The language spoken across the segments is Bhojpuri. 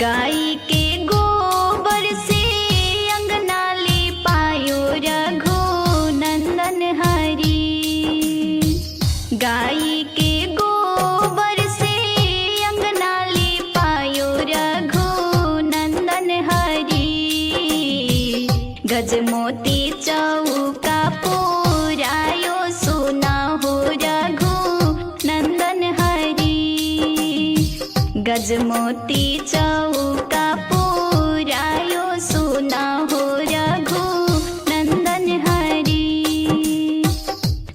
गाय के गोबर से अंगना लिपायो रघु नंदन हरि। गाय के गोबर से अंगना लिपायो रघु नंदन हरि। गजमोती चौका पुरायो सुना हो रघु नंदन हरि। गजमोती चौका पुरायो सुना हो रघु नंदन हरि।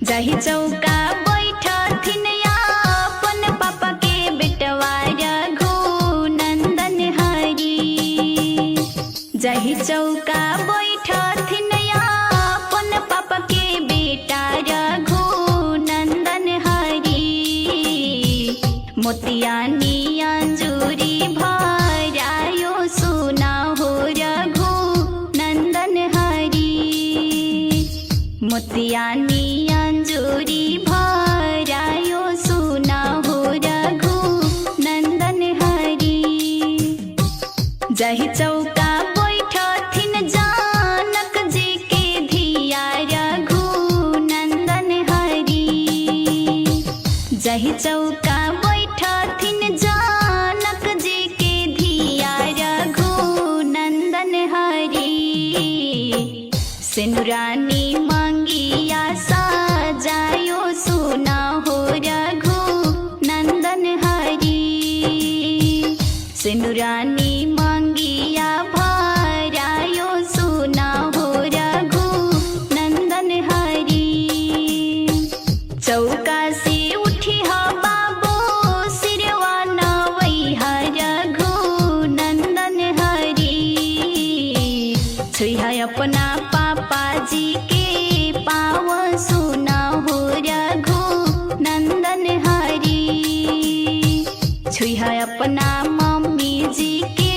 जाहि चौका बैठथिन अपन पापा के बेटवा रघु नंदन हरि। जाहि चौका बैठथिन अपन पापा के बेटा रघु नंदन हरि। मोतियानी अंजूरी भरायो सुना हो रघु नंदन हरि। मोतियानी अंजूरी भरायो सुना हो रघु नंदन हरि। जाहि चौका बैठथिन जानक जी के धिया रघु नंदन हरि। जाहि चौका बैठथिन जानक जी के धिया रघु नंदन हरि। सिंदूरानी मंगिया सजायो सुना हो रघु नंदन हरि। सिंदूरानी मंगिया भरायो सुना हो रघु नंदन हरि। चौका से उठी ह बाबू सिरवा नवई रघु नंदन हरि। छुई है अपना पापा जी के पाव सुना हो रघु नंदन हरि। छुई है अपना मम्मी जी के